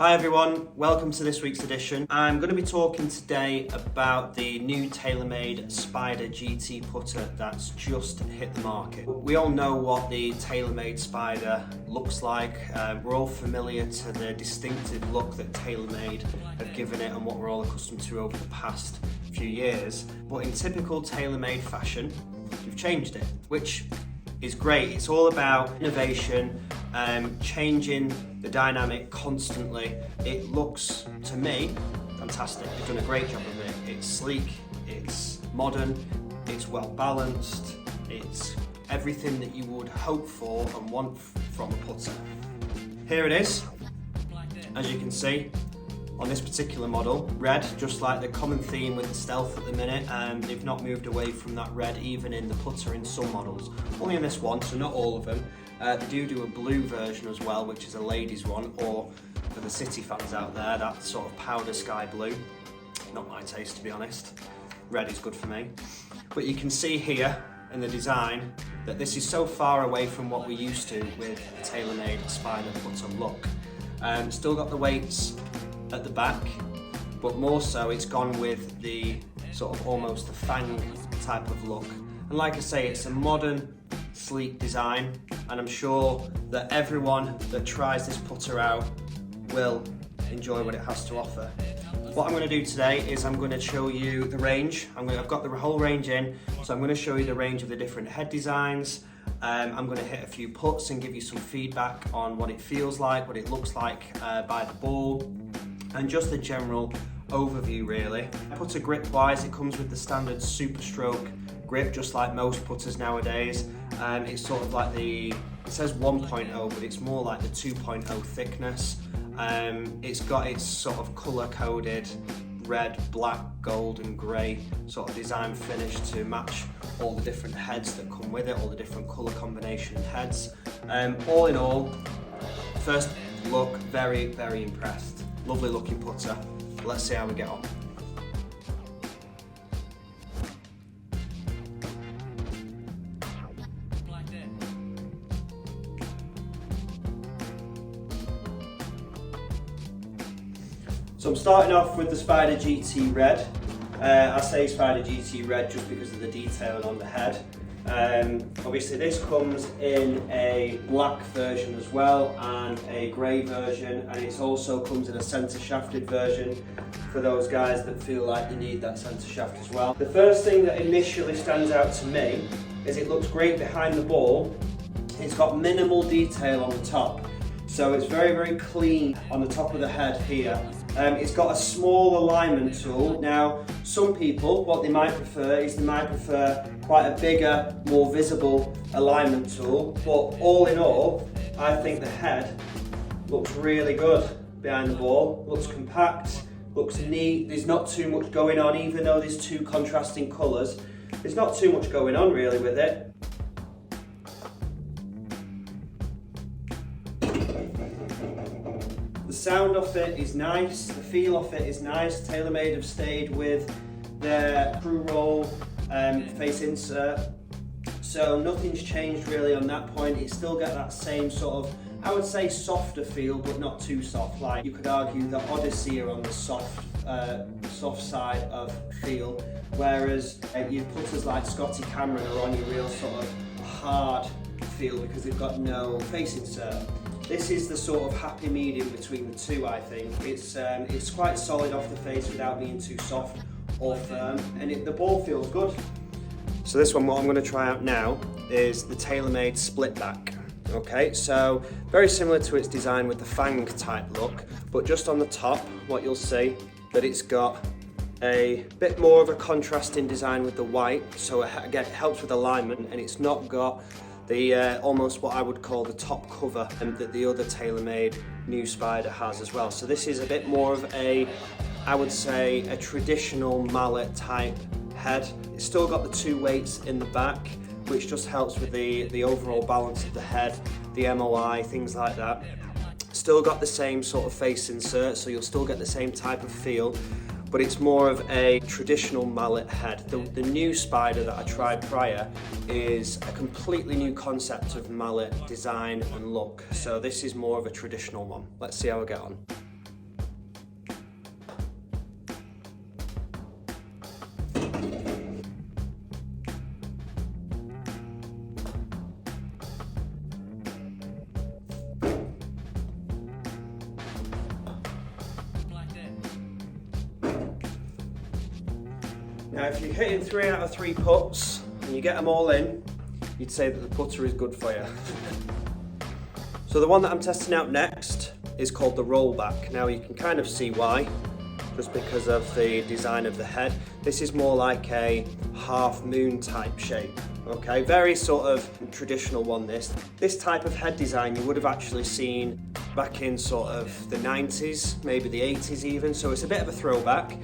Hi everyone, welcome to this week's edition. I'm going to be talking today about the new Taylormade Spider GT putter that's just hit the market. We all know what the Taylormade Spider looks like. We're all familiar to the distinctive look that Taylormade have given it and what we're all accustomed to over the past few years. But in typical Taylormade fashion, we've changed it, which is great. It's all about innovation, changing the dynamic constantly. It looks, to me, fantastic. They've done a great job of it. It's sleek, it's modern, it's well balanced, it's everything that you would hope for and want from a putter. Here it is, as you can see. On this particular model, red, just like the common theme with the Stealth at the minute, they've not moved away from that red even in the putter in some models. Only in this one, so not all of them. They do a blue version as well, which is a ladies one, or for the city fans out there, that sort of powder sky blue. Not my taste, to be honest. Red is good for me. But you can see here in the design that this is so far away from what we're used to with the Taylormade Spider putter look. Still got the weights at the back, but more so it's gone with the sort of almost the fang type of look. And like I say, it's a modern, sleek design, and I'm sure that everyone that tries this putter out will enjoy what it has to offer. What I'm going to do today is I'm going to show you the range. I've got the whole range in, so I'm going to show you the range of the different head designs. I'm going to hit a few putts and give you some feedback on what it feels like, what it looks like by the ball, and just the general overview really. Putter grip wise, it comes with the standard Super Stroke grip, just like most putters nowadays. It's sort of like it says 1.0, but it's more like the 2.0 thickness. It's got its sort of colour coded red, black, gold and grey sort of design finish to match all the different heads that come with it, all the different colour combination heads. All in all, first look, very, very impressed. Lovely looking putter. Let's see how we get on. So I'm starting off with the Spider GT Red. I say Spider GT Red just because of the detailing on the head. Obviously this comes in a black version as well and a grey version, and it also comes in a centre shafted version for those guys that feel like they need that centre shaft as well. The first thing that initially stands out to me is it looks great behind the ball. It's got minimal detail on the top, so it's very, very clean on the top of the head here. It's got a small alignment tool. Now, some people, what they might prefer is quite a bigger, more visible alignment tool. But all in all, I think the head looks really good behind the ball. Looks compact, looks neat. There's not too much going on, even though there's two contrasting colours. There's not too much going on really with it. The sound of it is nice, the feel of it is nice. Taylormade have stayed with their screw roll face insert, so nothing's changed really on that point. It still got that same sort of, I would say, softer feel, but not too soft. Like you could argue the Odyssey are on the soft side of feel, whereas your putters like Scotty Cameron are on your real sort of hard feel because they've got no face insert. This is the sort of happy medium between the two, I think. It's quite solid off the face without being too soft or firm, and the ball feels good. So this one, what I'm going to try out now is the Taylormade Splitback. Okay, so very similar to its design with the fang type look, but just on the top, what you'll see that it's got a bit more of a contrasting design with the white, so again, it helps with alignment, and it's not got the almost what I would call the top cover that the other Taylormade new Spider has as well. So this is a bit more of a, I would say, a traditional mallet type head. It's still got the two weights in the back, which just helps with the overall balance of the head, the MOI, things like that. Still got the same sort of face insert, so you'll still get the same type of feel, but it's more of a traditional mallet head. The new Spider that I tried prior is a completely new concept of mallet design and look, so this is more of a traditional one. Let's see how we get on. Now if you're hitting 3 out of 3 putts and you get them all in, you'd say that the putter is good for you. So the one that I'm testing out next is called the Rollback. Now you can kind of see why, just because of the design of the head. This is more like a half moon type shape. Okay, very sort of traditional one this. This type of head design you would have actually seen back in sort of the 90s, maybe the 80s even, so it's a bit of a throwback,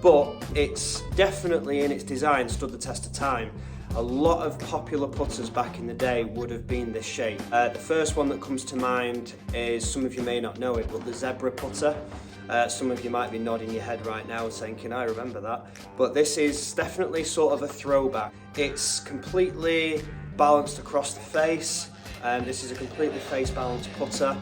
but it's definitely in its design stood the test of time. A lot of popular putters back in the day would have been this shape. The first one that comes to mind is, some of you may not know it, but the zebra putter. Some of you might be nodding your head right now and saying, can I remember that? But this is definitely sort of a throwback. It's completely balanced across the face. This is a completely face balanced putter.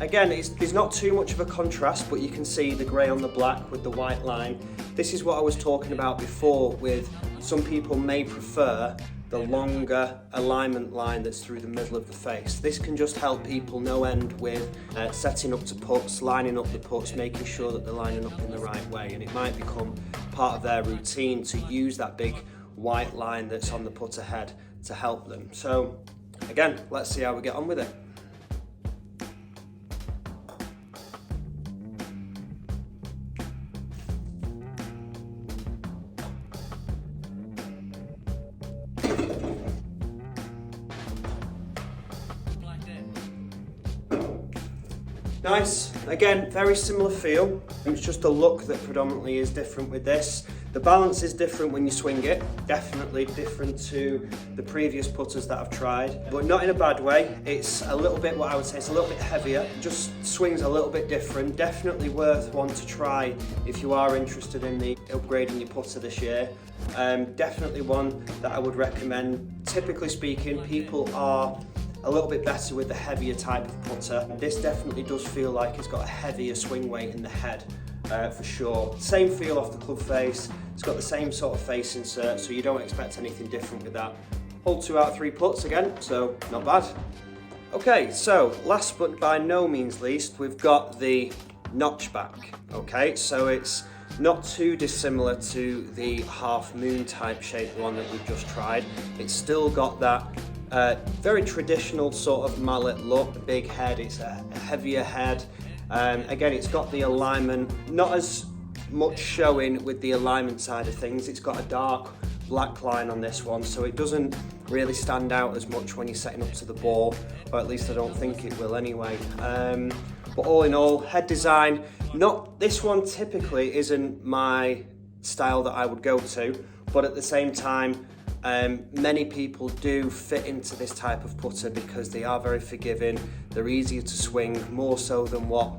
Again, there's not too much of a contrast, but you can see the grey on the black with the white line. This is what I was talking about before with some people may prefer the longer alignment line that's through the middle of the face. This can just help people no end with setting up to putts, lining up the putts, making sure that they're lining up in the right way, and it might become part of their routine to use that big white line that's on the putter head to help them. So again, let's see how we get on with it. Nice, again, very similar feel. It's just the look that predominantly is different with this. The balance is different when you swing it, definitely different to the previous putters that I've tried, but not in a bad way. It's a little bit, what I would say, it's a little bit heavier, just swings a little bit different. Definitely worth one to try if you are interested in the upgrading your putter this year. Definitely one that I would recommend. Typically speaking, people are a little bit better with the heavier type of putter. This definitely does feel like it's got a heavier swing weight in the head, for sure. Same feel off the club face, it's got the same sort of face insert, so you don't expect anything different with that. Hold 2 out of 3 putts again, so not bad. Okay, so last but by no means least, we've got the notchback. Okay, so it's not too dissimilar to the half moon type shape one that we've just tried. It's still got that very traditional sort of mallet look, the big head, it's a heavier head. Again, it's got the alignment, not as much showing with the alignment side of things. It's got a dark black line on this one, so it doesn't really stand out as much when you're setting up to the ball, or at least I don't think it will anyway. But all in all, head design, this one typically isn't my style that I would go to, but at the same time, many people do fit into this type of putter because they are very forgiving, they're easier to swing, more so than what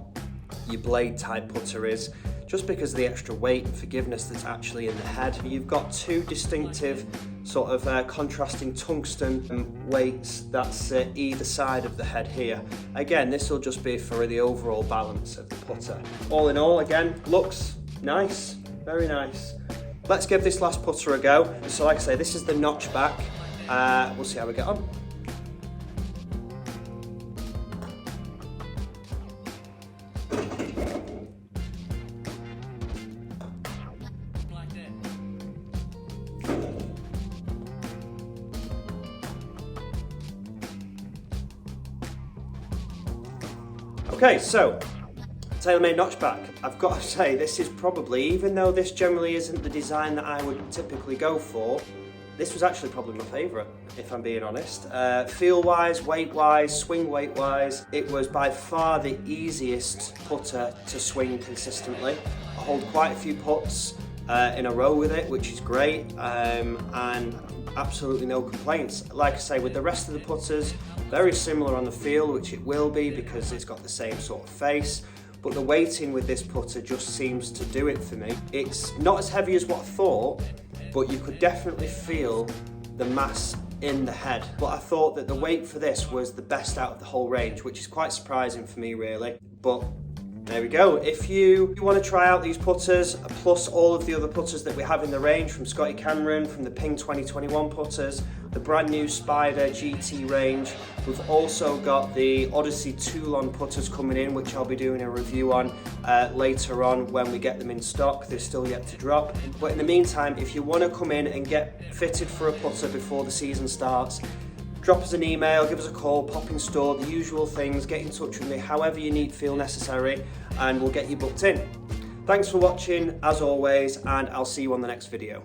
your blade type putter is, just because of the extra weight and forgiveness that's actually in the head. You've got 2 distinctive sort of contrasting tungsten weights that sit either side of the head here. Again, this will just be for the overall balance of the putter. All in all, again, looks nice, very nice. Let's give this last putter a go. So like I say, this is the notchback. We'll see how we get on. Okay, so Taylormade notchback. I've got to say, this is probably, even though this generally isn't the design that I would typically go for, this was actually probably my favourite, if I'm being honest. Feel-wise, weight-wise, swing weight-wise, it was by far the easiest putter to swing consistently. I hold quite a few putts in a row with it, which is great, and absolutely no complaints. Like I say, with the rest of the putters, very similar on the feel, which it will be because it's got the same sort of face. But the weighting with this putter just seems to do it for me. It's not as heavy as what I thought, but you could definitely feel the mass in the head. But I thought that the weight for this was the best out of the whole range, which is quite surprising for me really. But there we go. If you want to try out these putters, plus all of the other putters that we have in the range, from Scotty Cameron, from the Ping 2021 putters, the brand new Spider GT range. We've also got the Odyssey Toulon putters coming in, which I'll be doing a review on later on when we get them in stock. They're still yet to drop. But in the meantime, if you want to come in and get fitted for a putter before the season starts, drop us an email, give us a call, pop in store, the usual things, get in touch with me however you feel necessary, and we'll get you booked in. Thanks for watching as always, and I'll see you on the next video.